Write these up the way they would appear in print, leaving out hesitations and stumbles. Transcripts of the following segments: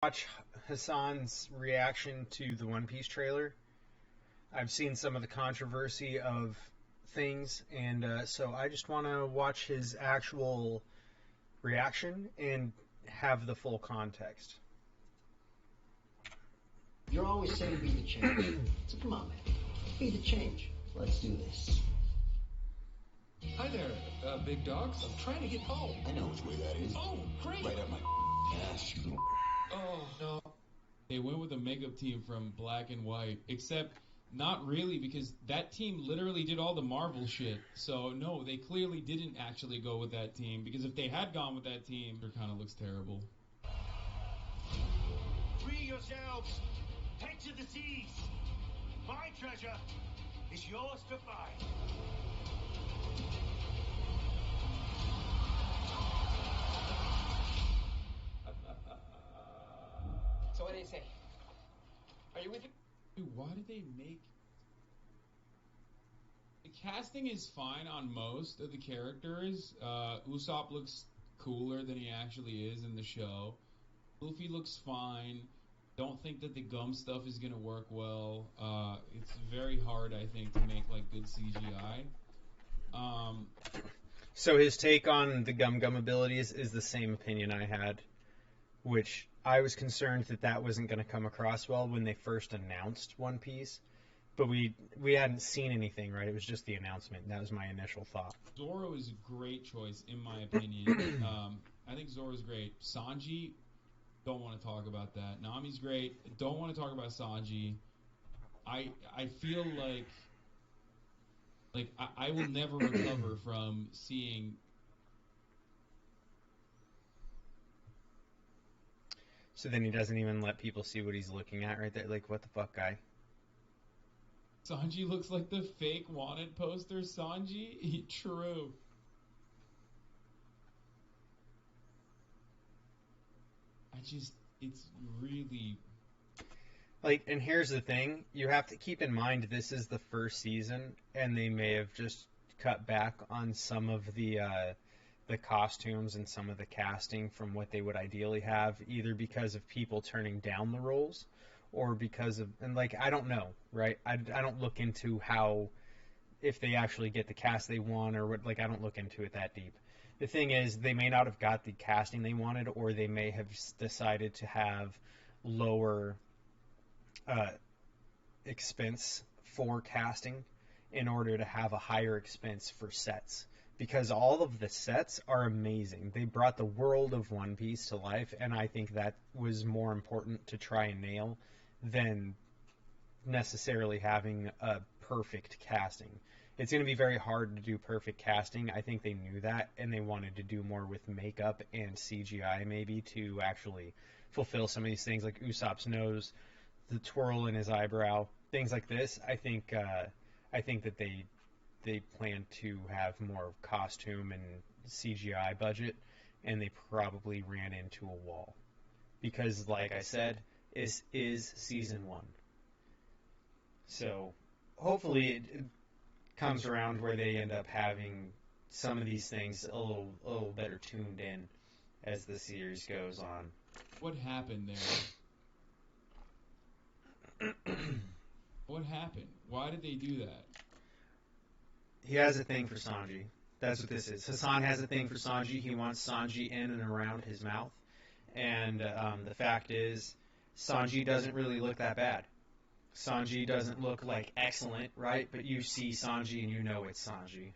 Watch Hassan's reaction to the One Piece trailer. I've seen some of the controversy of things, and so I just want to watch his actual reaction and have the full context. You're always saying to be the change. So come on, man. Be the change. Let's do this. Hi there, big dogs. I'm trying to get home. I know which way that is. Oh, great. Right up my ass, you little... Oh, no. They went with a makeup team from Black and White, except not really, because that team literally did all the Marvel shit. So, no, they clearly didn't actually go with that team, because if they had gone with that team, it kind of looks terrible. Free yourselves. Take to the seas. My treasure is yours to find. So what do you say? Are you with it? Dude, why did they make... The casting is fine on most of the characters. Usopp looks cooler than he actually is in the show. Luffy looks fine. Don't think that the gum stuff is going to work well. It's very hard, I think, to make like good CGI. So his take on the Gum Gum abilities is the same opinion I had, which I was concerned that that wasn't going to come across well when they first announced One Piece. But we hadn't seen anything, right? It was just the announcement. And that was my initial thought. Zoro is a great choice, in my opinion. I think Zoro's great. Sanji, don't want to talk about that. Nami's great. Don't want to talk about Sanji. I feel like I will never recover from seeing... So then he doesn't even let people see what he's looking at right there. Like, what the fuck, guy? Sanji looks like the fake wanted poster Sanji? True. It's really... Like, and here's the thing. You have to keep in mind this is the first season, and they may have just cut back on some of the costumes and some of the casting from what they would ideally have, either because of people turning down the roles or because of, and like, I don't know, right? I don't look into how, if they actually get the cast they want or what, like, I don't look into it that deep. The thing is, they may not have got the casting they wanted, or they may have decided to have lower expense for casting in order to have a higher expense for sets. Because all of the sets are amazing. They brought the world of One Piece to life, and I think that was more important to try and nail than necessarily having a perfect casting. It's going to be very hard to do perfect casting. I think they knew that, and they wanted to do more with makeup and CGI maybe to actually fulfill some of these things, like Usopp's nose, the twirl in his eyebrow, things like this. I think that they plan to have more costume and CGI budget, and they probably ran into a wall. Because, like I said, this is season 1. So, hopefully it comes around where they end up having some of these things a little better tuned in as the series goes on. What happened there? What happened? Why did they do that? He has a thing for Sanji. That's what this is. Hassan has a thing for Sanji. He wants Sanji in and around his mouth. And the fact is, Sanji doesn't really look that bad. Sanji doesn't look like excellent, right? But you see Sanji and you know it's Sanji.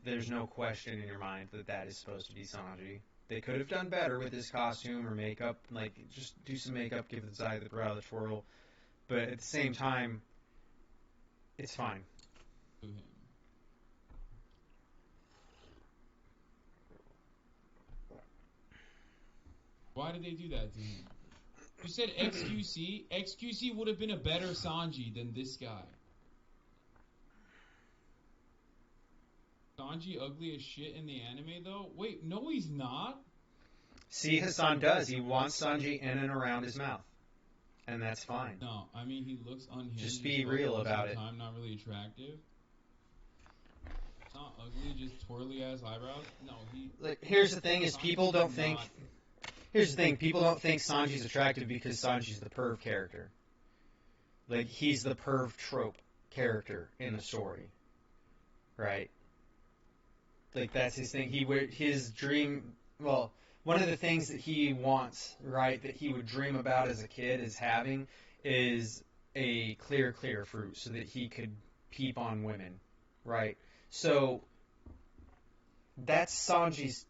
There's no question in your mind that that is supposed to be Sanji. They could have done better with his costume or makeup. Like, just do some makeup, give the side of the brow the twirl. But at the same time, it's fine. Why did they do that to him? You said XQC? XQC would have been a better Sanji than this guy. Sanji ugly as shit in the anime, though? Wait, no he's not? See, Hassan does. He wants Sanji in and around his mouth. And that's fine. No, I mean, he looks unhinged. Just be real about it. Not really attractive. It's not ugly, just twirly ass eyebrows. No, he... Like, here's the thing is people don't think... Here's the thing, people don't think Sanji's attractive because Sanji's the perv character. Like, he's the perv trope character in the story. Right? Like, that's his thing. His dream, well, one of the things that he wants, right, that he would dream about as a kid is having is a clear fruit so that he could peep on women, right? So that's Sanji's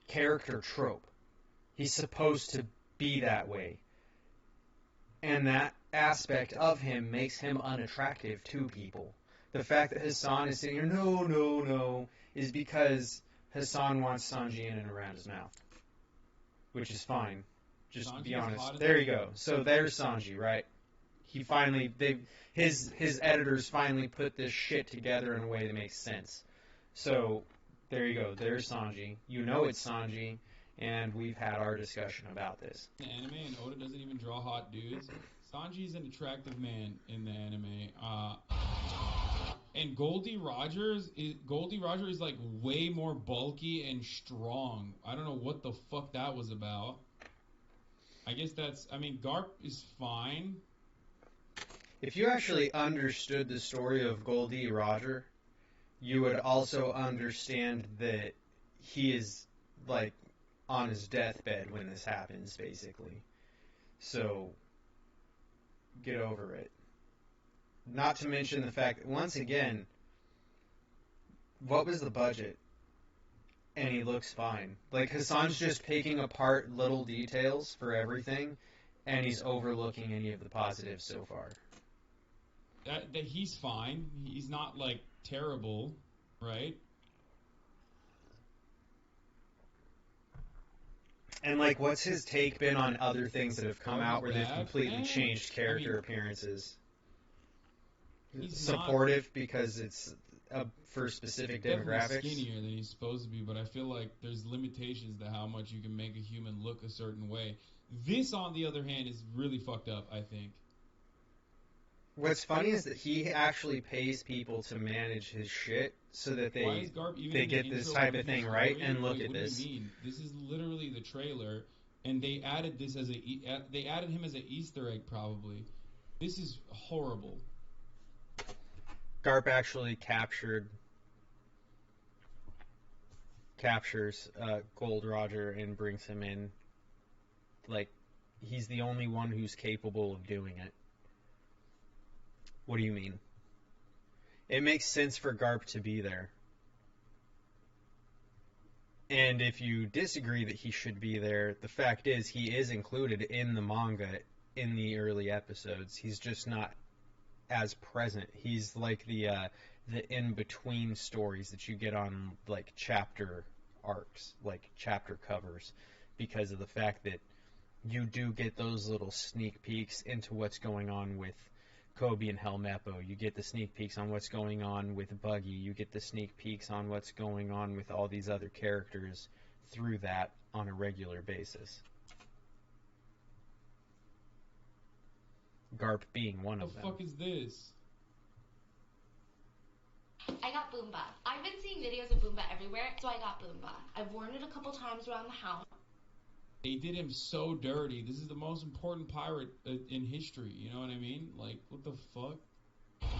character trope. He's supposed to be that way. And that aspect of him makes him unattractive to people. The fact that Hasan is sitting here, no, is because Hasan wants Sanji in and around his mouth. Which is fine. Just to be honest. There you go. So there's Sanji, right? He finally, his editors finally put this shit together in a way that makes sense. So there you go. There's Sanji. You know it's Sanji, and we've had our discussion about this. The anime, and Oda doesn't even draw hot dudes. Sanji's an attractive man in the anime. And Goldie Roger is like way more bulky and strong. I don't know what the fuck that was about. I guess Garp is fine. If you actually understood the story of Goldie Roger, you would also understand that he is, like, on his deathbed when this happens, basically. So, get over it. Not to mention the fact that, once again, what was the budget? And he looks fine. Like, Hasan's just picking apart little details for everything, and he's overlooking any of the positives so far. That he's fine. He's not, like, terrible, right? And, like, what's his take been on other things that have come out where they've completely changed character appearances? He's supportive because it's for specific demographics. He's skinnier than he's supposed to be, but I feel like there's limitations to how much you can make a human look a certain way. This, on the other hand, is really fucked up, I think. What's funny is that he actually pays people to manage his shit so that they get this type of thing right. And look at this. What do you mean? This is literally the trailer, and they added this they added him as an Easter egg, probably. This is horrible. Garp actually captures Gold Roger and brings him in. Like, he's the only one who's capable of doing it. What do you mean? It makes sense for Garp to be there. And if you disagree that he should be there, the fact is he is included in the manga in the early episodes. He's just not as present. He's like the in-between stories that you get on, like, chapter arcs, like chapter covers, because of the fact that you do get those little sneak peeks into what's going on with Kobe and Helmeppo. You get the sneak peeks on what's going on with Buggy. You get the sneak peeks on what's going on with all these other characters through that on a regular basis. Garp being one of them. What the fuck is this? I got Boomba. I've been seeing videos of Boomba everywhere, so I got Boomba. I've worn it a couple times around the house. They did him so dirty. This is the most important pirate in history. You know what I mean? Like, what the fuck?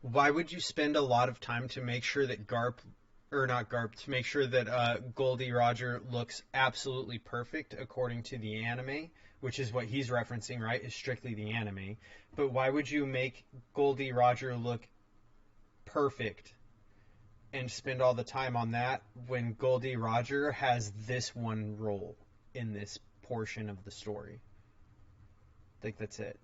Why would you spend a lot of time to make sure that to make sure that Goldie Roger looks absolutely perfect according to the anime, which is what he's referencing, right, is strictly the anime. But why would you make Goldie Roger look perfect and spend all the time on that when Goldie Roger has this one role in this portion of the story? I think that's it.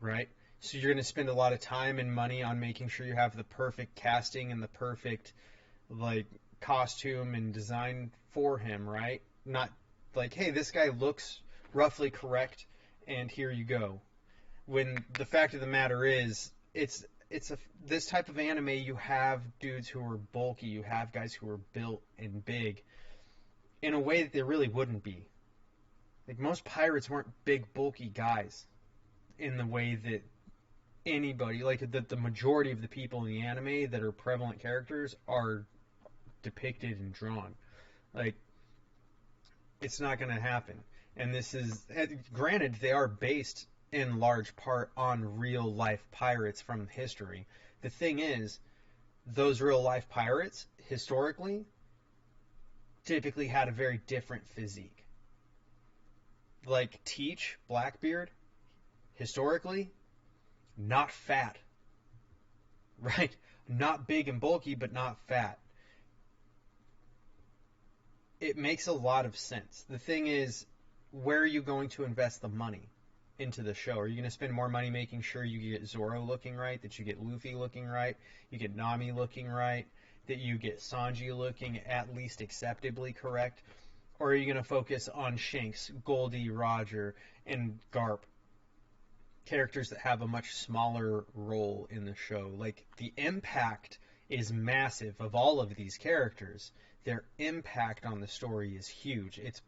Right? So you're going to spend a lot of time and money on making sure you have the perfect casting and the perfect, like, costume and design for him, right? Not like, hey, this guy looks roughly correct and here you go. When the fact of the matter is, this type of anime, you have dudes who are bulky, you have guys who are built and big in a way that they really wouldn't be. Like, most pirates weren't big, bulky guys in the way that anybody, like the majority of the people in the anime that are prevalent characters are depicted and drawn. Like, it's not going to happen. And this is, granted, they are based in large part on real life pirates from history. The thing is, those real life pirates, historically, typically had a very different physique. Like Teach, Blackbeard, historically, not fat. Right? Not big and bulky, but not fat. It makes a lot of sense. The thing is, where are you going to invest the money into the show? Are you going to spend more money making sure you get Zoro looking right, that you get Luffy looking right, you get Nami looking right, that you get Sanji looking at least acceptably correct? Or are you going to focus on Shanks, Goldie, Roger, and Garp? Characters that have a much smaller role in the show. Like, the impact is massive of all of these characters. Their impact on the story is huge. It's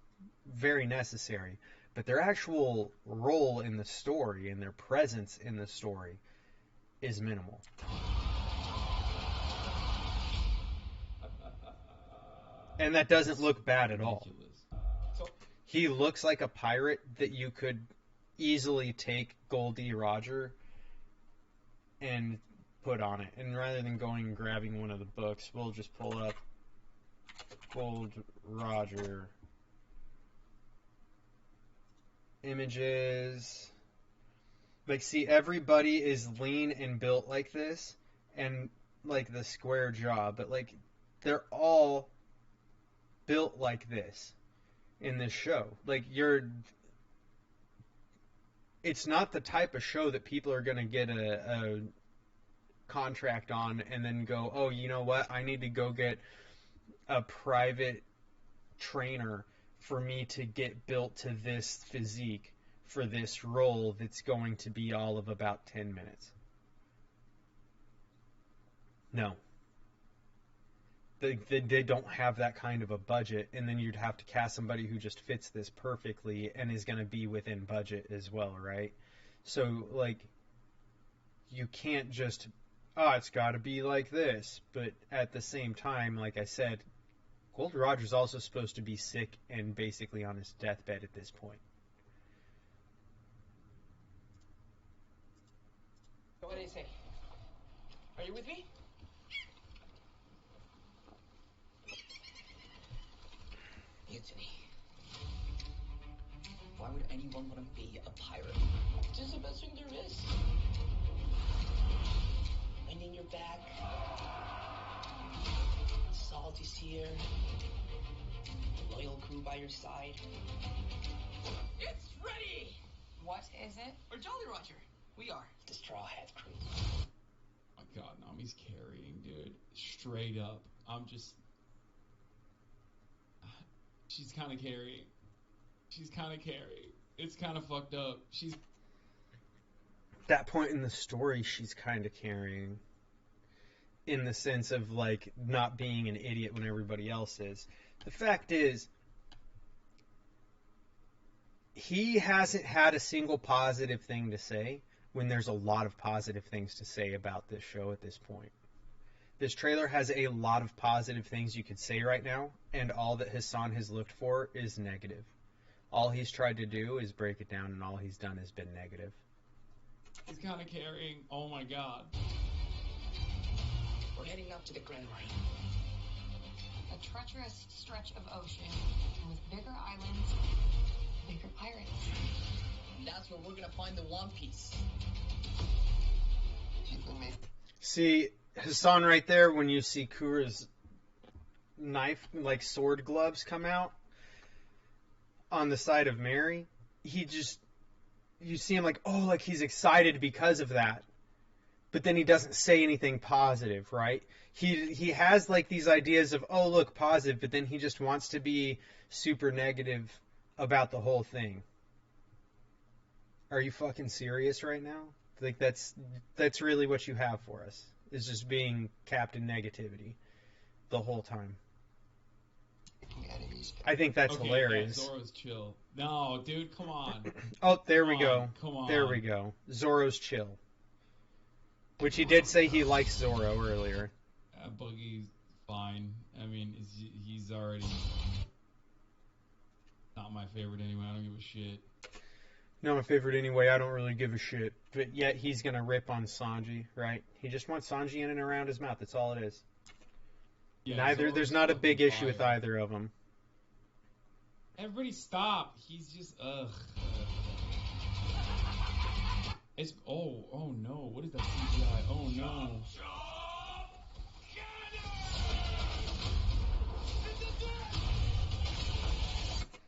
very necessary. But their actual role in the story and their presence in the story is minimal. And that doesn't look bad at all. He looks like a pirate that you could easily take Goldie Roger and put on it. And rather than going and grabbing one of the books, we'll just pull up Gold Roger images. Like, see, everybody is lean and built like this, and like the square jaw, but like they're all built like this in this show. Like, it's not the type of show that people are going to get a contract on and then go, oh, you know what, I need to go get a private trainer for me to get built to this physique for this role that's going to be all of about 10 minutes. No. They don't have that kind of a budget, and then you'd have to cast somebody who just fits this perfectly and is going to be within budget as well, right? So, like, you can't just, it's got to be like this. But at the same time, like I said, Gold Roger's also supposed to be sick and basically on his deathbed at this point. What do you say? Are you with me? Mutiny. Why would anyone want to be a pirate? Just the best thing there is. Wind in your back. Salt is here. A loyal crew by your side. It's ready! What is it? Or Jolly Roger. We are. The Straw Hat Crew. My God, Nami's carrying, dude. Straight up. She's kind of carrying. It's kind of fucked up. That point in the story, she's kind of carrying. In the sense of, like, not being an idiot when everybody else is. The fact is, he hasn't had a single positive thing to say when there's a lot of positive things to say about this show at this point. This trailer has a lot of positive things you could say right now, and all that Hasan has looked for is negative. All he's tried to do is break it down, and all he's done has been negative. He's kind of carrying. Oh my God. We're heading up to the Grand Line. A treacherous stretch of ocean with bigger islands, bigger pirates. That's where we're gonna find the One Piece. See, Hasan right there, when you see Kura's knife, like sword gloves come out on the side of Mary, you see him like, oh, like he's excited because of that. But then he doesn't say anything positive, right? He has like these ideas of, oh, look, positive, but then he just wants to be super negative about the whole thing. Are you fucking serious right now? Like, that's really what you have for us, is just being Captain Negativity the whole time. I think that's hilarious. Yeah, Zoro's chill. No, dude, come on. Oh, there we go. Come on. There we go. Zoro's chill. Which he did say he likes Zoro earlier. Buggy's fine. I mean, he's already not my favorite anyway. I don't give a shit. Not my favorite anyway. I don't really give a shit. But yet he's gonna rip on Sanji, right? He just wants Sanji in and around his mouth. That's all it is. Yeah, There's not a big issue with either of them. Everybody stop. He's just, ugh. It's, oh no. What is that CGI? Oh no.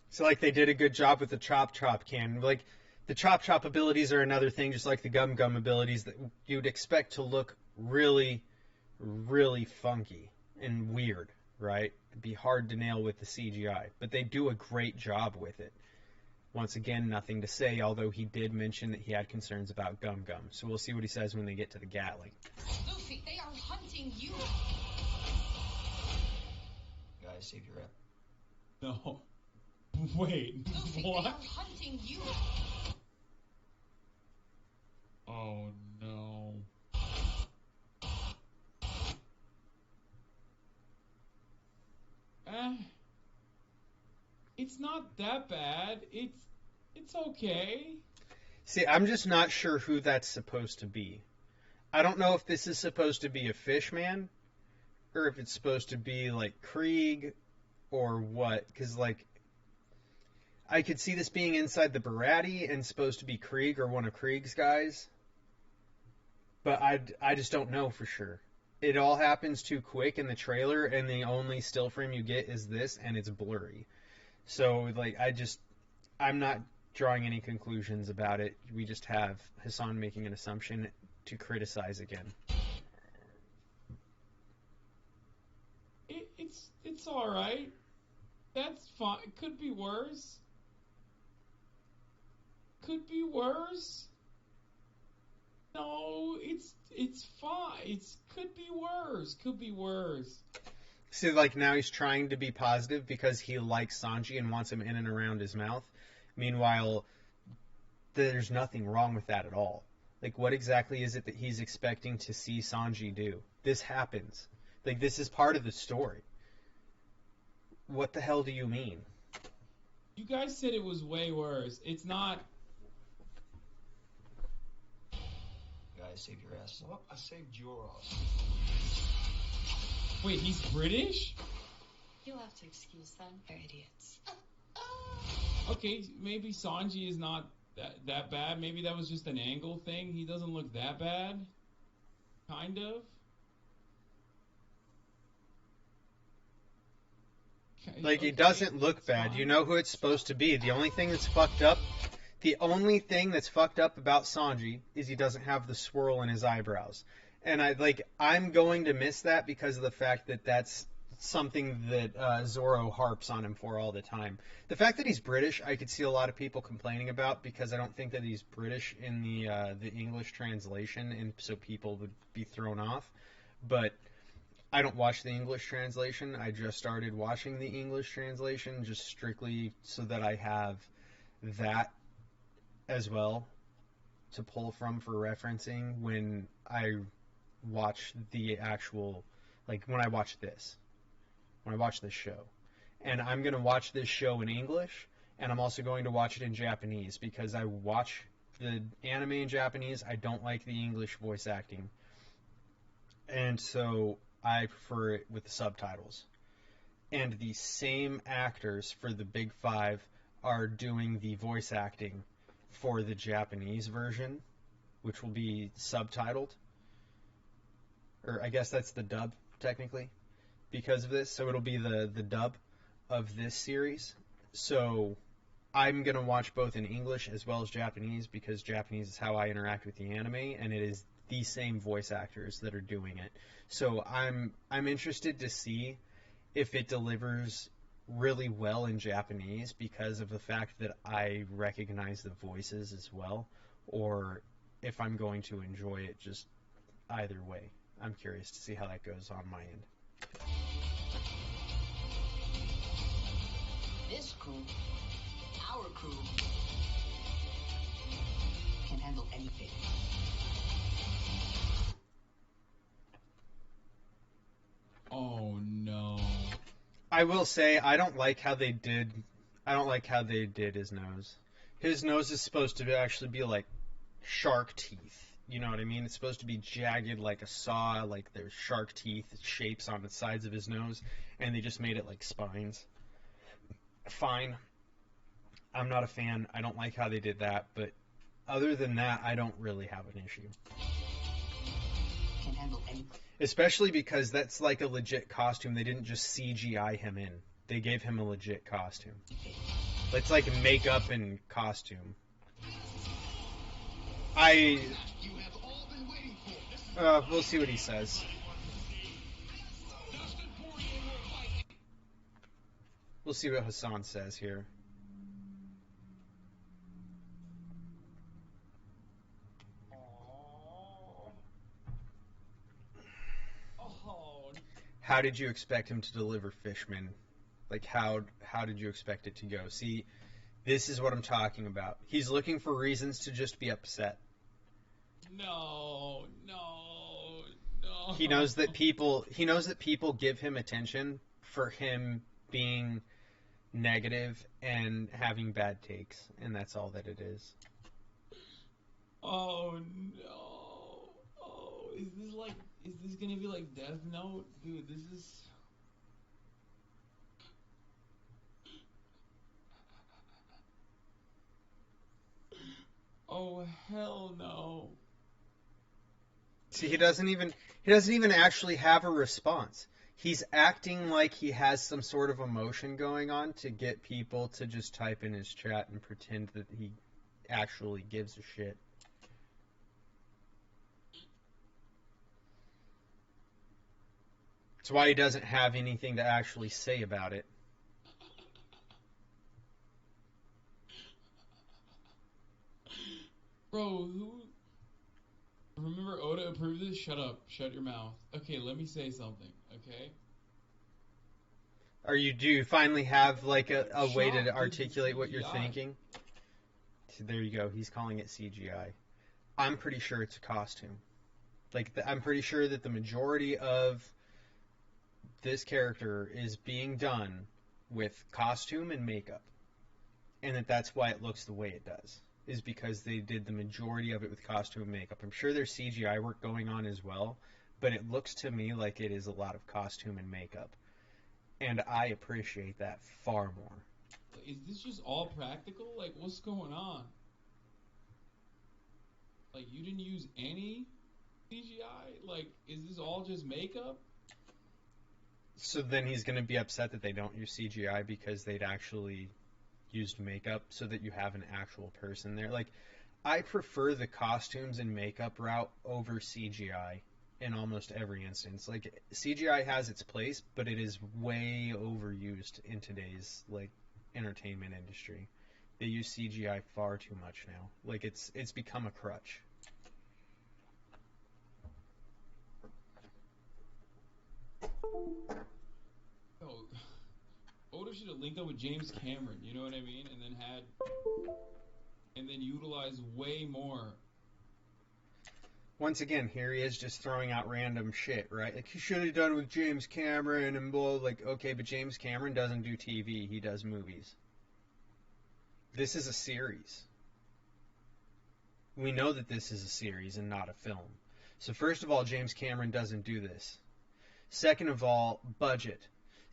So, like, they did a good job with the Chop Chop cannon. Like, the Chop Chop abilities are another thing, just like the Gum Gum abilities, that you'd expect to look really, really funky and weird, right? It'd be hard to nail with the CGI. But they do a great job with it. Once again, nothing to say, although he did mention that he had concerns about Gum Gum. So we'll see what he says when they get to the Gatling. Luffy, they are hunting you. Guys, save your rep. No. Wait, Luffy, what? they are hunting you. Oh no. It's not that bad. It's okay. See, I'm just not sure who that's supposed to be. I don't know if this is supposed to be a fish man, or if it's supposed to be, like, Krieg, or what. Because, like, I could see this being inside the Barati and supposed to be Krieg or one of Krieg's guys. But I just don't know for sure. It all happens too quick in the trailer, and the only still frame you get is this, and it's blurry. So, like, I'm not drawing any conclusions about it. We just have Hasan making an assumption to criticize again. It's all right. That's fine. It could be worse. Could be worse. No, it's fine. Could be worse. Could be worse. See, like, now he's trying to be positive because he likes Sanji and wants him in and around his mouth. Meanwhile, there's nothing wrong with that at all. Like, what exactly is it that he's expecting to see Sanji do? This happens. Like, this is part of the story. What the hell do you mean? You guys said it was way worse. It's not. Guys, save your ass. Well, I saved your ass. Wait, he's British? You'll have to excuse them. They're idiots. Okay, maybe Sanji is not that bad. Maybe that was just an angle thing. He doesn't look that bad. Kind of. Like, he doesn't look bad. You know who it's supposed to be. The only thing that's fucked up about Sanji is he doesn't have the swirl in his eyebrows. And I'm going to miss that because of the fact that that's something that Zoro harps on him for all the time. The fact that he's British, I could see a lot of people complaining about because I don't think that he's British in the English translation, and so people would be thrown off. But I don't watch the English translation. I just started watching the English translation just strictly so that I have that as well to pull from for referencing when I watch the actual, like, when I watch this show. And I'm going to watch this show in English, and I'm also going to watch it in Japanese because I watch the anime in Japanese. I don't like the English voice acting. And so I prefer it with the subtitles. And the same actors for the Big Five are doing the voice acting for the Japanese version, which will be subtitled. Or I guess that's the dub, technically, because of this. So it'll be the dub of this series. So I'm going to watch both in English as well as Japanese because Japanese is how I interact with the anime, and it is the same voice actors that are doing it. So I'm interested to see if it delivers really well in Japanese because of the fact that I recognize the voices as well, or if I'm going to enjoy it just either way. I'm curious to see how that goes on my end. This crew, our crew, can handle anything. I will say I don't like how they did his nose. His nose is supposed to actually be like shark teeth. You know what I mean? It's supposed to be jagged like a saw, like there's shark teeth shapes on the sides of his nose, and they just made it like spines. Fine. I'm not a fan. I don't like how they did that, but other than that, I don't really have an issue. Can't handle any. Especially because that's like a legit costume. They didn't just CGI him in. They gave him a legit costume. It's like makeup and costume. We'll see what he says. We'll see what Hasan says here. How did you expect him to deliver Fishman? Like, how did you expect it to go? See, this is what I'm talking about. He's looking for reasons to just be upset. No. He knows that people give him attention for him being negative and having bad takes, and that's all that it is. Oh no. Oh, is this gonna be like Death Note? Dude, this is... Oh, hell no. See, he doesn't even actually have a response. He's acting like he has some sort of emotion going on to get people to just type in his chat and pretend that he actually gives a shit. That's why he doesn't have anything to actually say about it. Bro, remember Oda approved this? Shut up. Shut your mouth. Okay, let me say something, okay? Do you finally have like a way to articulate what you're thinking? So there you go. He's calling it CGI. I'm pretty sure it's a costume. I'm pretty sure that the majority of this character is being done with costume and makeup. And that's why it looks the way it does. Is because they did the majority of it with costume and makeup. I'm sure there's CGI work going on as well, but it looks to me like it is a lot of costume and makeup. And I appreciate that far more. Is this just all practical? Like, what's going on? Like, you didn't use any CGI? Like, is this all just makeup? So then he's going to be upset that they don't use CGI because they'd actually used makeup so that you have an actual person there. Like, I prefer the costumes and makeup route over CGI in almost every instance. Like, CGI has its place, but it is way overused in today's like entertainment industry. They use CGI far too much now. Like, it's become a crutch. Oh, Oda should have linked up with James Cameron, you know what I mean? And then utilize way more. Once again, here he is just throwing out random shit, right? Like, he should have done with James Cameron and blah. Like, okay, but James Cameron doesn't do TV. He does movies. This is a series. We know that this is a series and not a film. So first of all, James Cameron doesn't do this. Second of all, budget.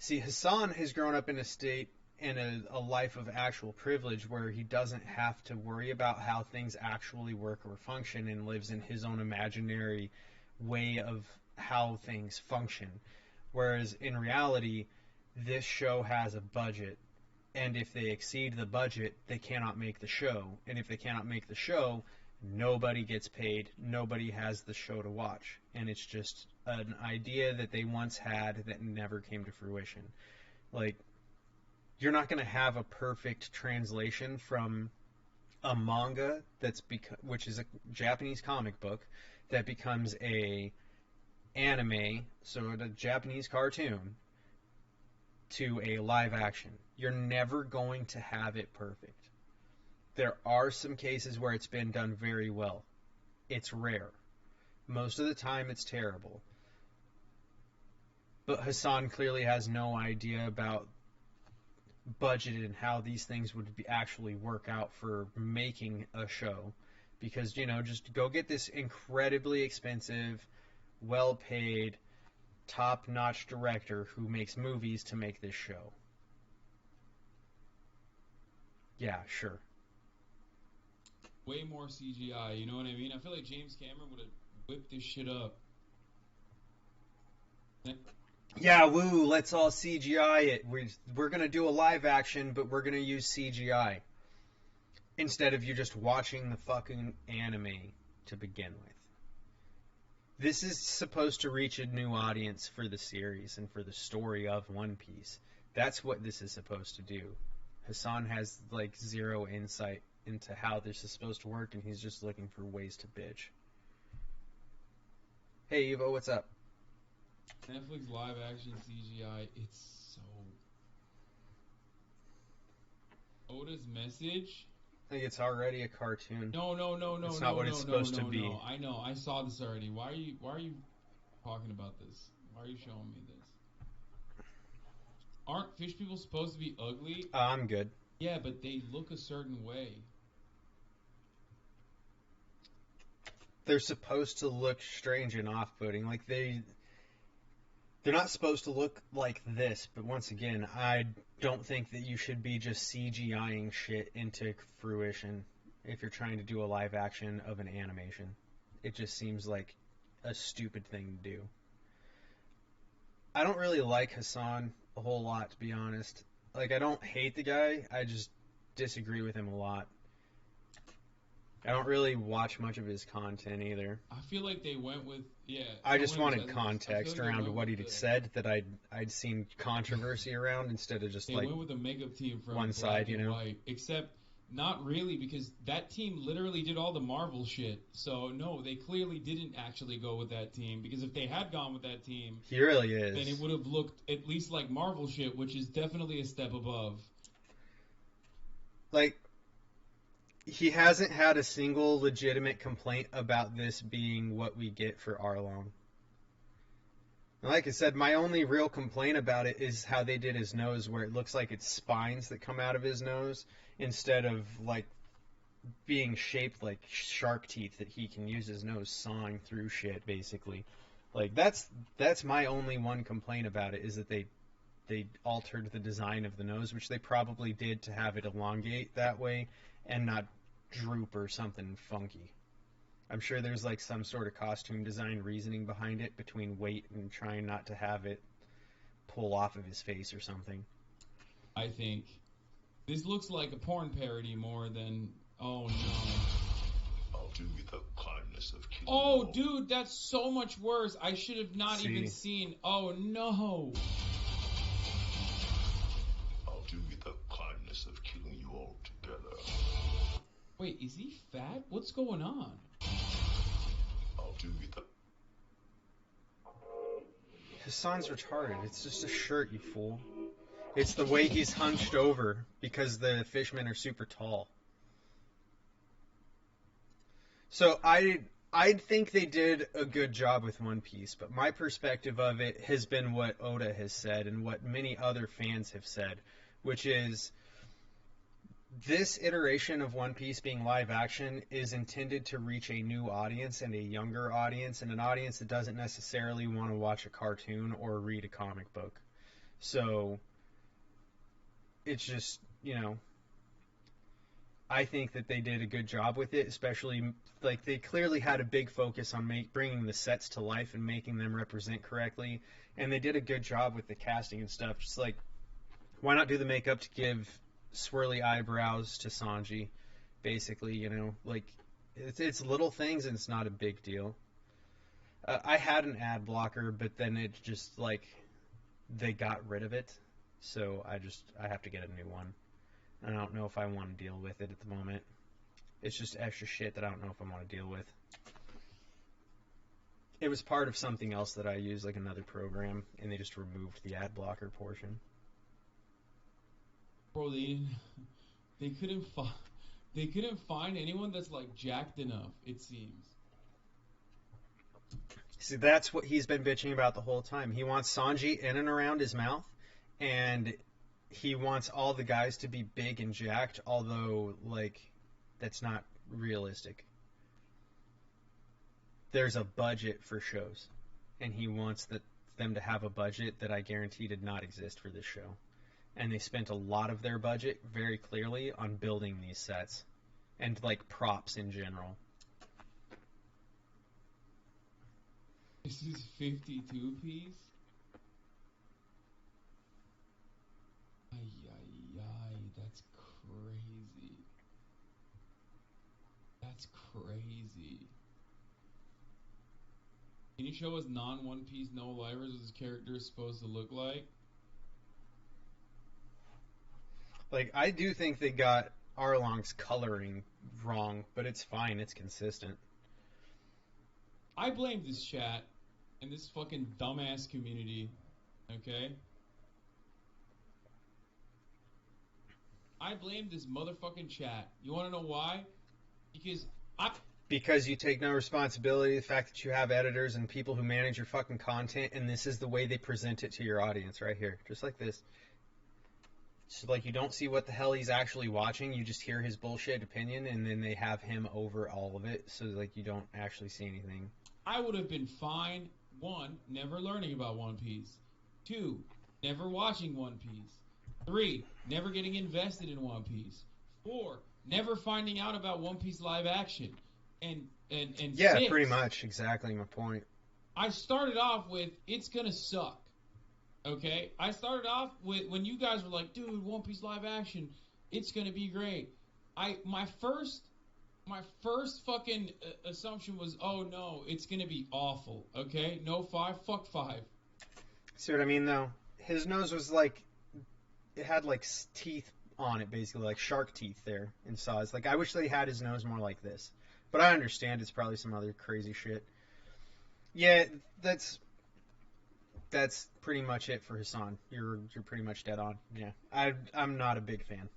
See, Hasan has grown up in a state and a life of actual privilege where he doesn't have to worry about how things actually work or function and lives in his own imaginary way of how things function. Whereas in reality, this show has a budget, and if they exceed the budget, they cannot make the show. And if they cannot make the show, nobody gets paid, nobody has the show to watch. And it's just an idea that they once had that never came to fruition. Like, you're not going to have a perfect translation from a manga which is a Japanese comic book that becomes a anime, so a Japanese cartoon, to a live action. You're never going to have it perfect. There are some cases where it's been done very well. It's rare. Most of the time it's terrible. But Hassan clearly has no idea about budget and how these things would actually work out for making a show. Because, just go get this incredibly expensive, well-paid, top-notch director who makes movies to make this show. Yeah, sure. Way more CGI, you know what I mean? I feel like James Cameron would have whipped this shit up. Yeah, woo, let's all CGI it. We're going to do a live action, but we're going to use CGI. Instead of you just watching the fucking anime to begin with. This is supposed to reach a new audience for the series and for the story of One Piece. That's what this is supposed to do. Hassan has, zero insight into how this is supposed to work, and he's just looking for ways to bitch. Hey, Evo, what's up? Netflix live action CGI, it's so... Oda's message? I think it's already a cartoon. No. It's not what it's supposed to be. I know, I saw this already. Why are you talking about this? Why are you showing me this? Aren't fish people supposed to be ugly? I'm good. Yeah, but they look a certain way. They're supposed to look strange and off-putting. They're not supposed to look like this, but once again, I don't think that you should be just CGIing shit into fruition if you're trying to do a live action of an animation. It just seems like a stupid thing to do. I don't really like Hassan a whole lot, to be honest. I don't hate the guy, I just disagree with him a lot. I don't really watch much of his content either. I feel like they went with, I just wanted context around what he'd said that I'd seen controversy around instead of just they went with the makeup team from one side, White, except not really, because that team literally did all the Marvel shit. So no, they clearly didn't actually go with that team, because if they had gone with that team, he really is, then it would have looked at least like Marvel shit, which is definitely a step above. He hasn't had a single legitimate complaint about this being what we get for Arlong. Like I said, my only real complaint about it is how they did his nose, where it looks like it's spines that come out of his nose instead of being shaped like shark teeth that he can use his nose sawing through shit, basically. That's my only one complaint about it, is that they altered the design of the nose, which they probably did to have it elongate that way and not droop or something funky. I'm sure there's some sort of costume design reasoning behind it, between weight and trying not to have it pull off of his face or something. I think this looks like a porn parody more than, oh no. I'll do you the kindness of killing Oh, you all. dude, that's so much worse. I should have not even seen. Oh no. I'll do you the kindness of killing you all together. Wait, is he fat? What's going on? I'll do you the... Hassan's retarded. It's just a shirt, you fool. It's the way he's hunched over because the fishmen are super tall. So I think they did a good job with One Piece, but my perspective of it has been what Oda has said and what many other fans have said, which is this iteration of One Piece being live action is intended to reach a new audience and a younger audience, and an audience that doesn't necessarily want to watch a cartoon or read a comic book. So it's just, I think that they did a good job with it, especially, they clearly had a big focus on bringing the sets to life and making them represent correctly, and they did a good job with the casting and stuff. Just why not do the makeup to give swirly eyebrows to Sanji, basically, it's little things and it's not a big deal. I had an ad blocker, but then it just, they got rid of it, so I have to get a new one. I don't know if I want to deal with it at the moment. It's just extra shit that I don't know if I want to deal with. It was part of something else that I use, another program, and they just removed the ad blocker portion. Bro, they couldn't find anyone that's jacked enough, it seems. See, that's what he's been bitching about the whole time. He wants Sanji in and around his mouth, and he wants all the guys to be big and jacked, although, like, that's not realistic. There's a budget for shows, and he wants them to have a budget that I guarantee did not exist for this show. And they spent a lot of their budget, very clearly, on building these sets, and, like, props in general. This is 52 piece? Ay, that's crazy. That's crazy. Can you show us non-One Piece, no livers what this character is supposed to look like? Like, I do think they got Arlong's coloring wrong, but it's fine, it's consistent. I blame this chat and this fucking dumbass community, okay? I blame this motherfucking chat. You wanna know why? Because you take no responsibility, the fact that you have editors and people who manage your fucking content, and this is the way they present it to your audience right here. Just like this. So, like, you don't see what the hell he's actually watching, you just hear his bullshit opinion, and then they have him over all of it, so, like, you don't actually see anything. I would have been fine, 1, never learning about One Piece. 2, never watching One Piece. 3, never getting invested in One Piece. 4, never finding out about One Piece live action. And yeah, 6, pretty much, exactly my point. I started off with, it's gonna suck. Okay? I started off with, when you guys were like, dude, One Piece live action, it's gonna be great. My first fucking assumption was, oh no, it's gonna be awful. Okay? No 5, fuck 5. See what I mean, though? His nose was like, it had like teeth on it, basically, like shark teeth there in size. Like, I wish they had his nose more like this. But I understand it's probably some other crazy shit. Yeah, that's pretty much it for Hasan. You're pretty much dead on. Yeah, I'm not a big fan.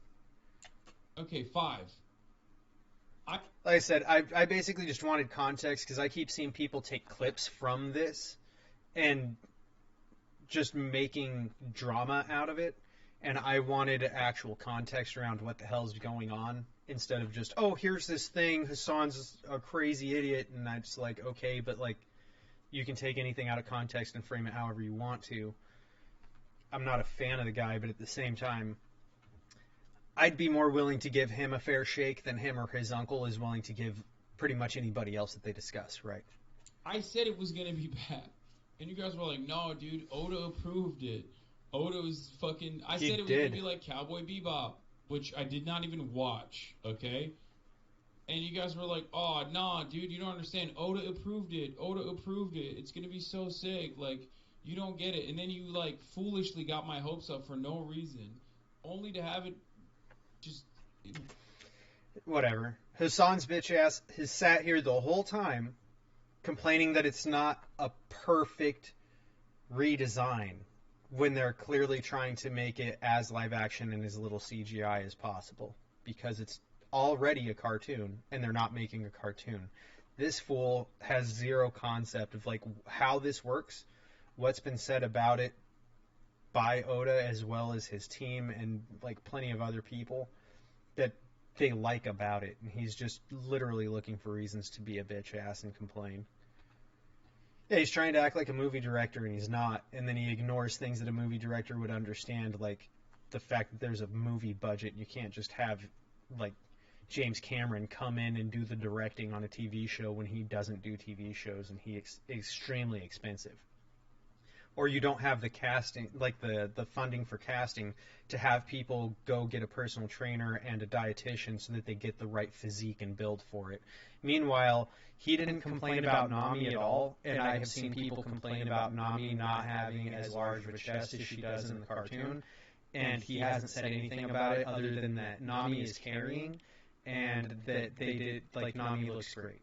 Okay, 5. Like I said, I basically just wanted context because I keep seeing people take clips from this and just making drama out of it, and I wanted actual context around what the hell's going on instead of just, oh, here's this thing, Hasan's a crazy idiot, and I'm just like, okay, but like, you can take anything out of context and frame it however you want to. I'm not a fan of the guy, but at the same time, I'd be more willing to give him a fair shake than him or his uncle is willing to give pretty much anybody else that they discuss, right? I said it was going to be bad. And you guys were like, no, dude, Oda approved it. Oda was fucking... I said it was going to be like Cowboy Bebop, which I did not even watch, okay? And you guys were like, oh, nah, dude, you don't understand. Oda approved it. Oda approved it. It's going to be so sick. Like, you don't get it. And then you, like, foolishly got my hopes up for no reason. Only to have it just... Whatever. Hasan's bitch ass has sat here the whole time complaining that it's not a perfect redesign when they're clearly trying to make it as live action and as little CGI as possible, because it's already a cartoon and they're not making a cartoon. This fool has zero concept of like how this works, what's been said about it by Oda as well as his team and like plenty of other people that they like about it, and he's just literally looking for reasons to be a bitch ass and complain. Yeah, he's trying to act like a movie director and he's not, and then he ignores things that a movie director would understand, like the fact that there's a movie budget. You can't just have like James Cameron come in and do the directing on a TV show when he doesn't do TV shows and he's extremely expensive. Or you don't have the casting, like the funding for casting to have people go get a personal trainer and a dietitian so that they get the right physique and build for it. Meanwhile, he didn't complain about Nami at all, and I have seen people complain about Nami not having as large of a chest as she does in the cartoon, and he hasn't said anything about it other than that Nami is carrying and that they did, like, Nami looks great.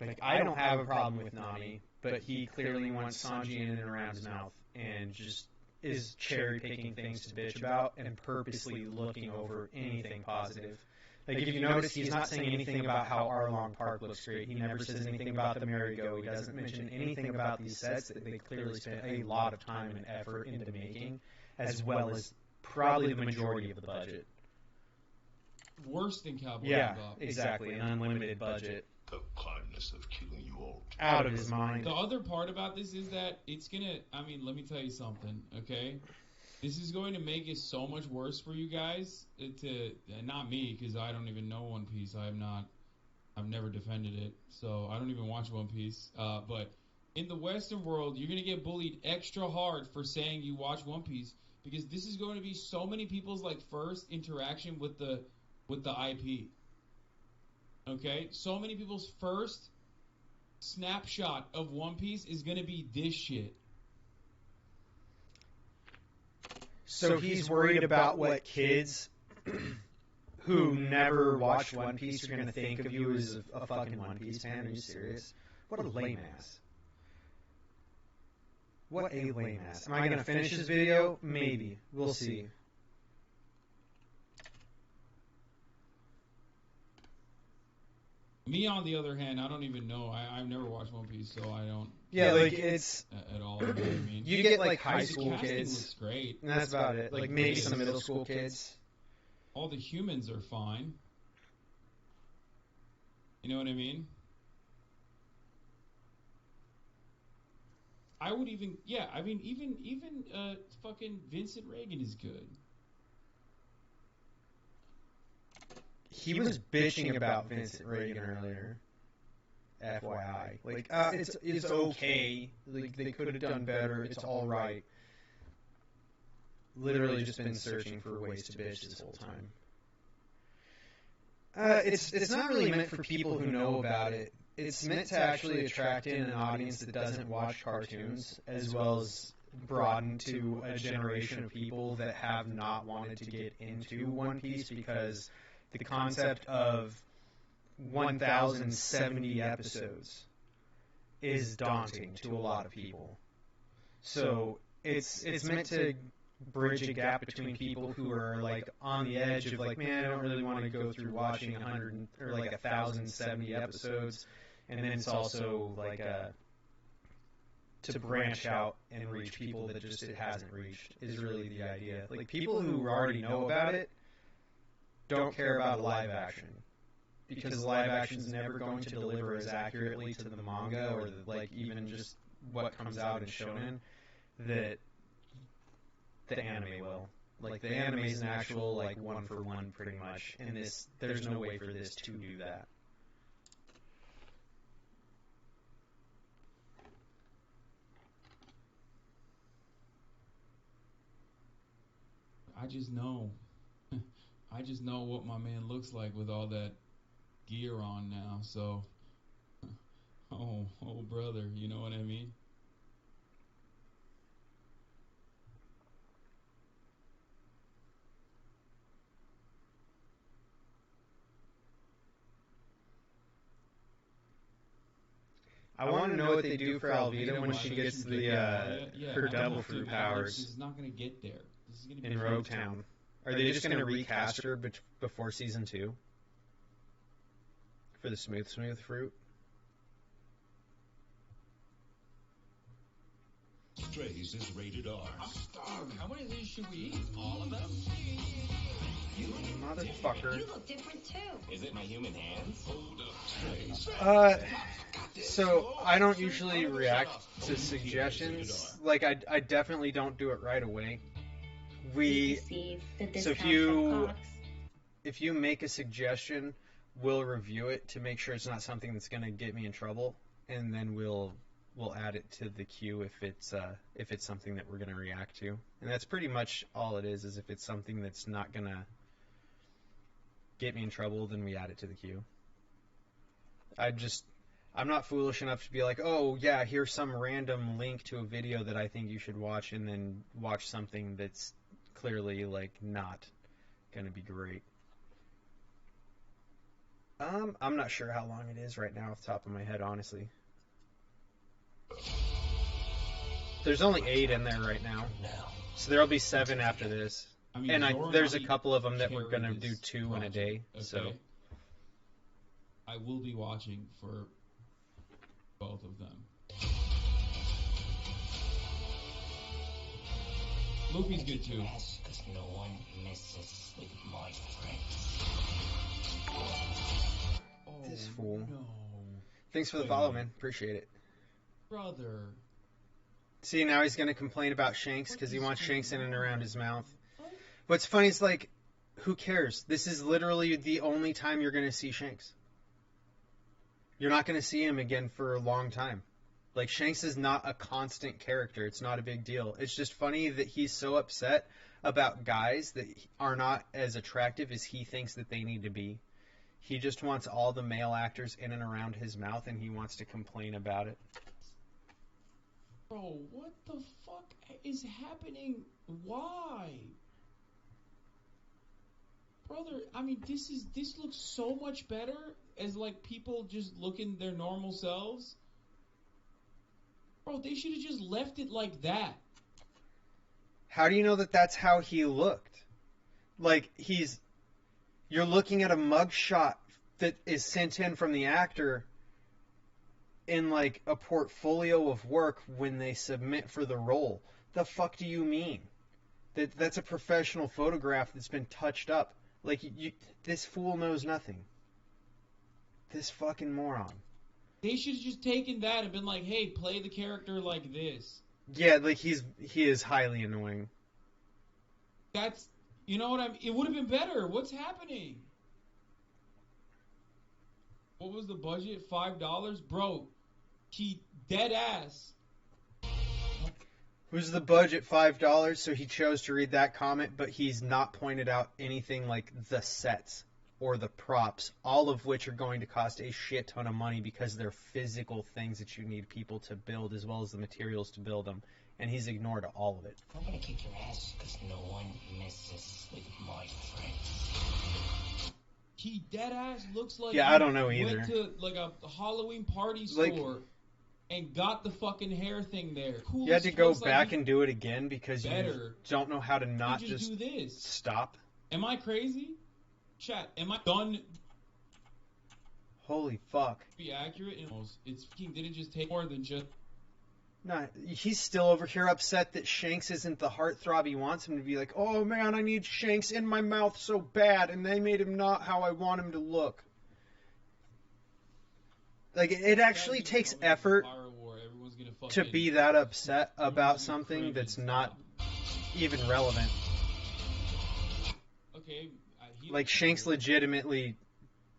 Like, I don't have a problem with Nami, but he clearly wants Sanji in and around his mouth and just is cherry-picking things to bitch about and purposely looking over anything positive. Like, if you notice, he's not saying anything about how Arlong Park looks great. He never says anything about the merry-go. He doesn't mention anything about these sets that they clearly spent a lot of time and effort into making, as well as probably the majority of the budget. Worse than Cowboy Yeah, Bebop. exactly. An unlimited budget. The kindness of killing you all. Out of his mind. The other part about this is that it's gonna. I mean, let me tell you something, okay? This is going to make it so much worse for you guys. Not me, because I don't even know One Piece. I've never defended it, so I don't even watch One Piece. But in the Western world, you're gonna get bullied extra hard for saying you watch One Piece, because this is going to be so many people's like first interaction with the IP. Okay, so many people's first snapshot of One Piece is gonna be this shit. So he's worried about what kids who never watched One Piece are going to think of you as a fucking One Piece fan. Are you serious? What a lame ass. What a lame ass. Am I going to finish this video? Maybe. We'll see. Me, on the other hand, I don't even know. I've never watched One Piece, so I don't. Yeah, like, it's at all. You know what I mean? You get like high The school casting kids. looks great. And that's about it. Like maybe some middle school kids. All the humans are fine. You know what I mean? I would even, yeah. I mean, even fucking Vincent Reagan is good. He was bitching about Vincent Reagan earlier. FYI, like it's okay. Like they could have done better. It's all right. Literally just been searching for ways to bitch this whole time. It's not really meant for people who know about it. It's meant to actually attract in an audience that doesn't watch cartoons, as well as broaden to a generation of people that have not wanted to get into One Piece, because the concept of 1,070 episodes is daunting to a lot of people. So it's meant to bridge a gap between people who are like on the edge of like, man, I don't really want to go through watching 100 or like 1,070 episodes, and then it's also like to branch out and reach people that just it hasn't reached is really the idea. Like people who already know about it don't care about live action, because live action is never going to deliver as accurately to the manga or like even just what comes out in shonen that the anime will. Like the anime is an actual like one for one pretty much, and there's no way for this to do that. I just know. I just know what my man looks like with all that gear on now, so oh brother, you know what I mean? I want to know what they do for Alvida when she gets the her devil fruit powers. This is not going to get there. This is going to be in Rogue Town. Are they just going to recast her before season 2 for the smooth fruit? Strays is rated R. I'm starving. How many of these should we eat? All of them? You motherfucker. You look different too. Is it my human hands? Hold up, Strays. So I don't usually react to suggestions. Like I definitely don't do it right away. So if you make a suggestion, we'll review it to make sure it's not something that's going to get me in trouble, and then we'll add it to the queue if it's something that we're going to react to. And that's pretty much all it is if it's something that's not going to get me in trouble, then we add it to the queue. I'm not foolish enough to be like, oh yeah, here's some random link to a video that I think you should watch, and then watch something that's clearly like not gonna be great. I'm not sure how long it is right now off the top of my head, honestly. There's only 8 in there right now, so there'll be 7 after this. I mean, And there's a Zoranami couple of them that we're carried gonna do this 2 in a day. project, So okay? I will be watching for both of them. Luffy's good too. Because no one messes with my friends. this fool. No, Thanks for the Wait. follow, man. Appreciate it. brother. See, now he's gonna complain about Shanks because he wants Shanks in and around his mouth. What? What's funny is, like, who cares? This is literally the only time you're gonna see Shanks. You're not gonna see him again for a long time. Like, Shanks is not a constant character. It's not a big deal. It's just funny that he's so upset about guys that are not as attractive as he thinks that they need to be. He just wants all the male actors in and around his mouth, and he wants to complain about it. Bro, what the fuck is happening? Why? Brother, I mean, this looks so much better as, like, people just looking their normal selves. Bro, they should have just left it like that. How do you know that that's how he looked? Like, you're looking at a mugshot that is sent in from the actor in, like, a portfolio of work when they submit for the role. The fuck do you mean? That's a professional photograph that's been touched up. Like, this fool knows nothing. This fucking moron. They should have just taken that and been like, hey, play the character like this. Yeah, like, he is highly annoying. That's, you know what I mean? It would have been better. What's happening? What was the budget? $5? Bro, he dead ass. Who's the budget? $5, so he chose to read that comment, but he's not pointed out anything like the sets or the props, all of which are going to cost a shit ton of money because they're physical things that you need people to build as well as the materials to build them, and he's ignored all of it. I'm gonna kick your ass because no one messes with my friends. He dead ass looks like Yeah, he I don't know either. went to like a Halloween party Like- store and got the fucking hair thing there. Cool You had as to go looks like back he- and do it again because you Better. don't know how to not he just do this. stop. Am I crazy? Chat, am I done Holy fuck. be accurate? It's fucking didn't just take more than just Nah, he's still over here upset that Shanks isn't the heartthrob he wants him to be. Like, oh man, I need Shanks in my mouth so bad, and they made him not how I want him to look. Like, it actually takes effort to be that upset about something that's not even relevant. Okay, Like, Shanks legitimately,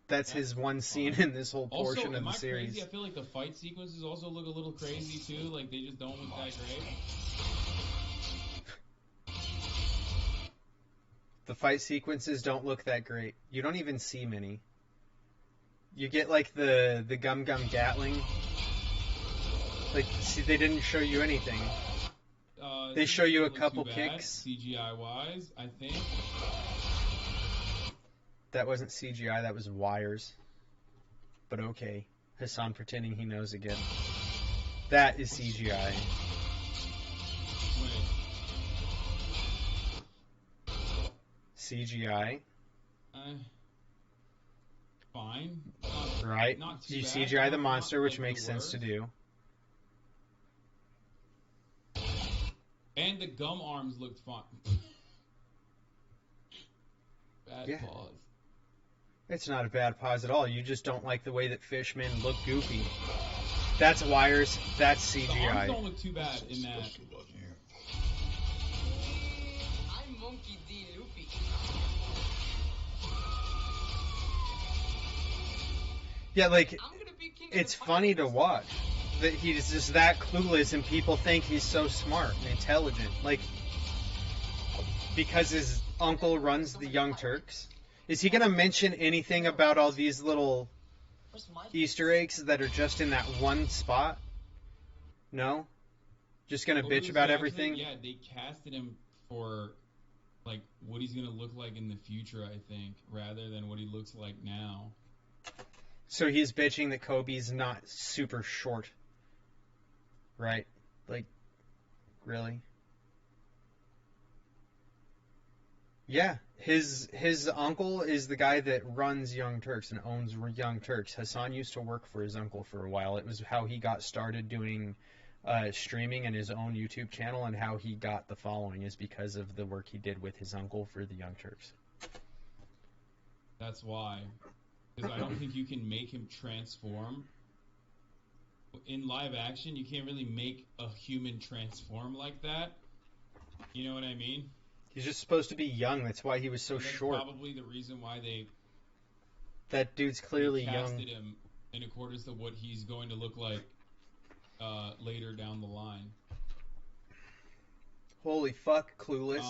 that's his one scene in this whole portion also, of the am I series. crazy? I feel like the fight sequences also look a little crazy too. Like they just don't look that great. The fight sequences don't look that great. You don't even see many. You get, like, the Gum Gum Gatling. Like, see, they didn't show you anything. They This show you a doesn't look couple too bad, kicks. CGI wise, I think. That wasn't CGI, that was wires. But okay. Hasan pretending he knows again. That is CGI. Wait, CGI, fine. right? Not too You bad. CGI the Not monster, which like makes the sense to worst. do. And the gum arms looked fun. Bad Yeah. pause. It's not a bad pause at all. You just don't like the way that fishmen look goofy. That's wires. That's The arms CGI. don't look too bad in that. Special about you. I'm Monkey D. Luffy. Yeah, like, I'm gonna be king of it's the funny to pirates. watch that he's just that clueless and people think he's so smart and intelligent. Like, because his uncle runs the Young Turks. Is he going to mention anything about all these little Where's my Easter eggs that are just in that one spot? No? Just going to What bitch was about actually- everything? Yeah, they casted him for like what he's gonna look like in the future, I think, rather than what he looks like now. So he's bitching that Kobe's not super short. Right? Like, really? Yeah, his uncle is the guy that runs Young Turks and owns Young Turks. Hassan used to work for his uncle for a while. It was how he got started doing streaming and his own YouTube channel, and how he got the following is because of the work he did with his uncle for the Young Turks. That's why. Because I don't think you can make him transform. In live action, you can't really make a human transform like that. You know what I mean? He's just supposed to be young. That's why he was so short. Probably the reason why that dude's clearly casted young. him in accordance to what he's going to look like later down the line. Holy fuck, Clueless.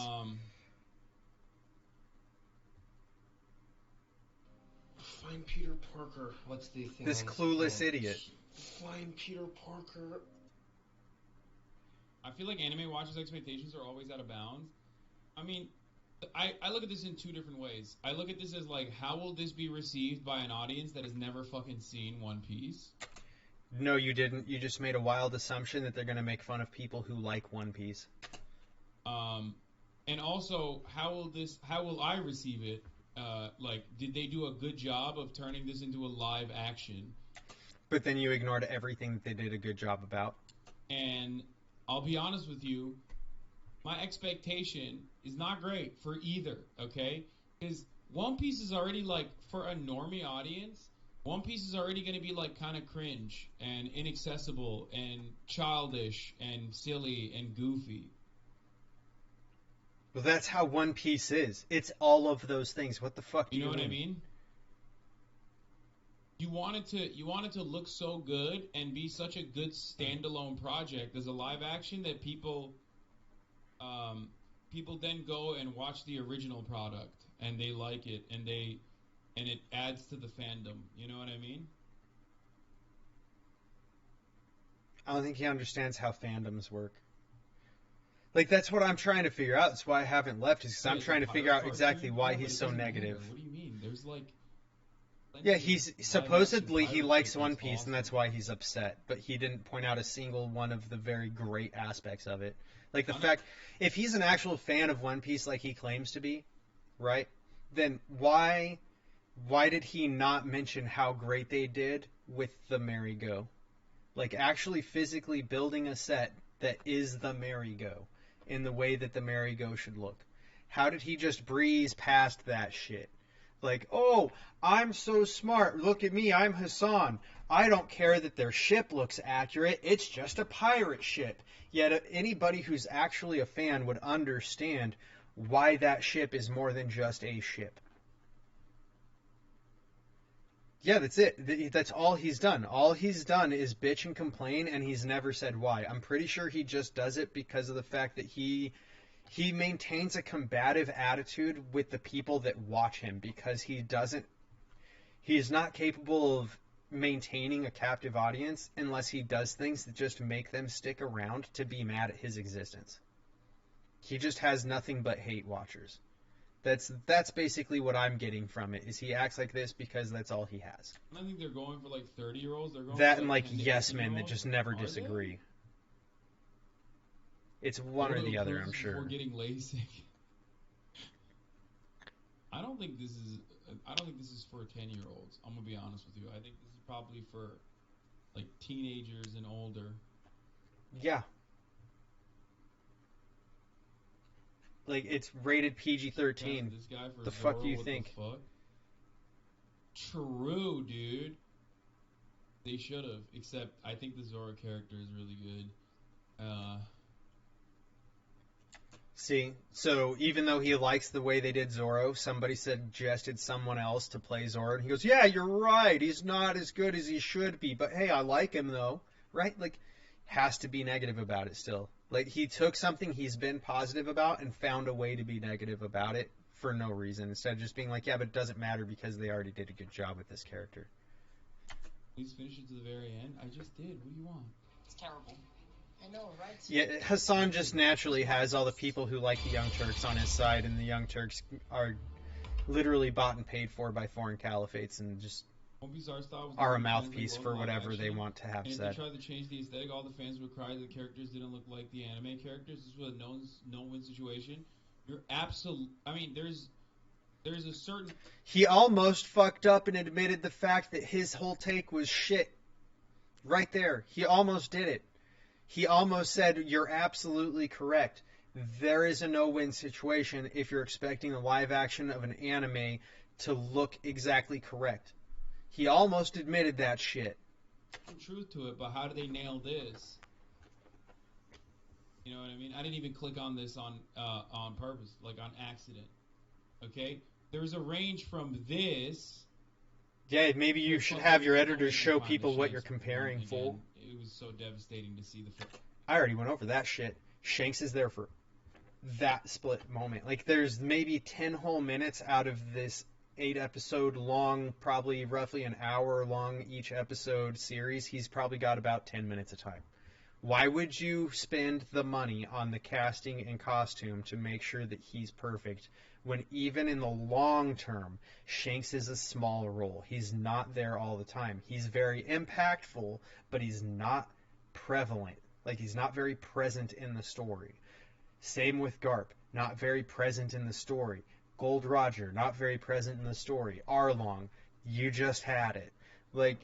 Find Peter Parker. What's the thing? This Clueless idiot. Find Peter Parker. I feel like anime watchers' expectations are always out of bounds. I mean, I look at this in two different ways. I look at this as like, how will this be received by an audience that has never fucking seen One Piece? No, you didn't. You just made a wild assumption that they're going to make fun of people who like One Piece. And also, how will I receive it? Like, did they do a good job of turning this into a live action? But then you ignored everything that they did a good job about. And I'll be honest with you, my expectation is not great for either, okay? Because One Piece is already, like, for a normie audience, One Piece is already going to be, like, kind of cringe and inaccessible and childish and silly and goofy. Well, that's how One Piece is. It's all of those things. What the fuck do you mean? You know what I mean? You want it to look so good and be such a good standalone project as a live action that people then go and watch the original product and they like it and it adds to the fandom. You know what I mean? I don't think he understands how fandoms work. Like, that's what I'm trying to figure out. That's why I haven't left, is because I'm trying to figure out exactly why he's so negative. What do you mean? There's like... Yeah, he's supposedly he likes One Piece, and that's why he's upset. But he didn't point out a single one of the very great aspects of it. Like the fact, if he's an actual fan of One Piece like he claims to be, right? Then why did he not mention how great they did with the merry-go? Like, actually physically building a set that is the merry-go in the way that the merry-go should look. How did he just breeze past that shit? Like, oh, I'm so smart. Look at me. I'm Hassan. I don't care that their ship looks accurate. It's just a pirate ship. Yet anybody who's actually a fan would understand why that ship is more than just a ship. Yeah, that's it. That's all he's done. All he's done is bitch and complain, and he's never said why. I'm pretty sure he just does it because of the fact that he maintains a combative attitude with the people that watch him, because he's not capable of maintaining a captive audience unless he does things that just make them stick around to be mad at his existence. He just has nothing but hate watchers. That's basically what I'm getting from it, is he acts like this because that's all he has. I think they're going for like 30-year-olds. They're going that for and like like yes men that just never disagree. It's one or the other, I'm sure. Before getting LASIK. I don't think this is for 10-year-olds. I'm gonna be honest with you. I think this is probably for like teenagers and older. Yeah. Like, it's rated PG-13. This guy for the Zoro, fuck do you what think? The fuck? True, dude. They should have. Except I think the Zoro character is really good. See, so even though he likes the way they did Zoro, somebody suggested someone else to play Zoro, and he goes, yeah, you're right, he's not as good as he should be, but hey, I like him though, right? Like, has to be negative about it still. Like, he took something he's been positive about and found a way to be negative about it for no reason, instead of just being like, yeah, but it doesn't matter because they already did a good job with this character. Please finish it to the very end. I just did. What do you want? It's terrible. I know, right? Yeah, Hassan just naturally has all the people who like the Young Turks on his side, and the Young Turks are literally bought and paid for by foreign caliphates and just are a mouthpiece for whatever they want to have and said. If they tried to change the aesthetic, all the fans would cry that the characters didn't look like the anime characters. This was a no-win situation. You're absolute. I mean, there's a certain. He almost fucked up and admitted the fact that his whole take was shit. Right there. He almost did it. He almost said, you're absolutely correct. There is a no-win situation if you're expecting the live action of an anime to look exactly correct. He almost admitted that shit. Some truth to it, but how do they nail this? You know what I mean? I didn't even click on this on purpose, like on accident. Okay? There's a range from this. Yeah, maybe you should have your editors show people what you're comparing, fool. It was so devastating to see the film. I already went over that shit. Shanks is there for that split moment. Like, there's maybe 10 whole minutes out of this 8-episode long, probably roughly an hour long each episode series. He's probably got about 10 minutes of time. Why would you spend the money on the casting and costume to make sure that he's perfect when even in the long term, Shanks is a small role? He's not there all the time. He's very impactful, but he's not prevalent. Like, he's not very present in the story. Same with Garp, not very present in the story. Gold Roger, not very present in the story. Arlong, you just had it. Like,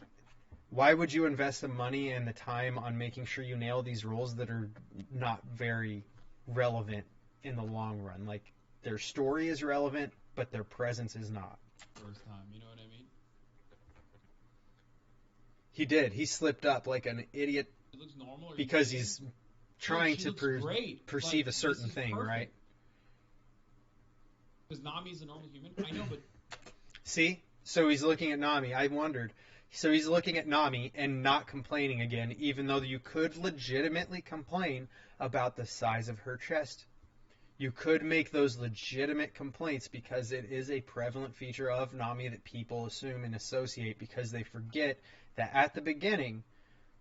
why would you invest the money and the time on making sure you nail these roles that are not very relevant in the long run? Like, their story is relevant, but their presence is not. First time, you know what I mean? He did. He slipped up like an idiot It looks normal. because he's trying to perceive like, a certain thing, perfect. right? Because Nami's a normal human. I know, but... See? So he's looking at Nami. I wondered. So he's looking at Nami and not complaining again, even though you could legitimately complain about the size of her chest. You could make those legitimate complaints because it is a prevalent feature of Nami that people assume and associate because they forget that at the beginning,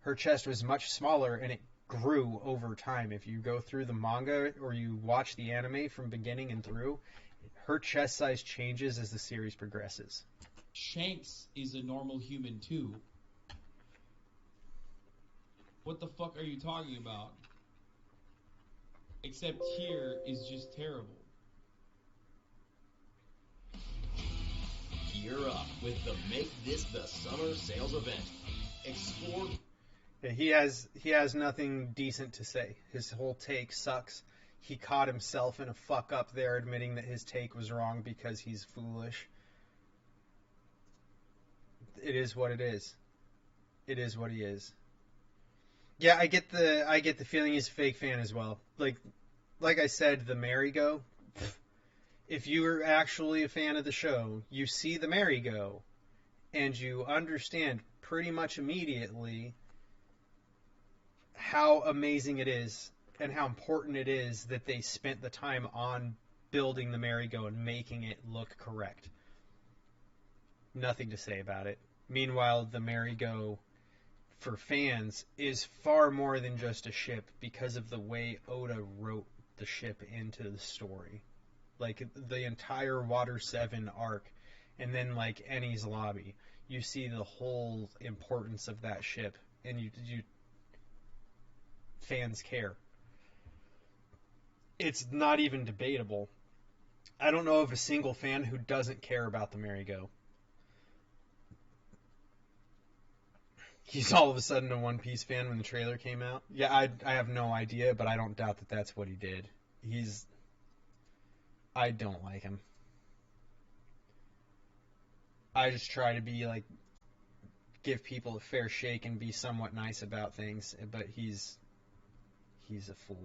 her chest was much smaller and it grew over time. If you go through the manga or you watch the anime from beginning and through, her chest size changes as the series progresses. Shanks is a normal human too. What the fuck are you talking about? Except here is just terrible. Gear up with the Make This the Summer sales event. Explore. Yeah, he has nothing decent to say. His whole take sucks. He caught himself in a fuck up there, admitting that his take was wrong because he's foolish. It is what it is. It is what he is. Yeah, I get the feeling he's a fake fan as well. Like I said, the merry-go. If you're actually a fan of the show, you see the merry-go, and you understand pretty much immediately how amazing it is and how important it is that they spent the time on building the merry-go and making it look correct. Nothing to say about it. Meanwhile, the merry-go for fans is far more than just a ship because of the way Oda wrote the ship into the story. Like, the entire Water 7 arc, and then, like, Eni's Lobby, you see the whole importance of that ship, and you fans care. It's not even debatable. I don't know of a single fan who doesn't care about the merry-go. He's all of a sudden a One Piece fan when the trailer came out. Yeah, I have no idea, but I don't doubt that that's what he did. I don't like him. I just try to be like, give people a fair shake and be somewhat nice about things, but he's a fool.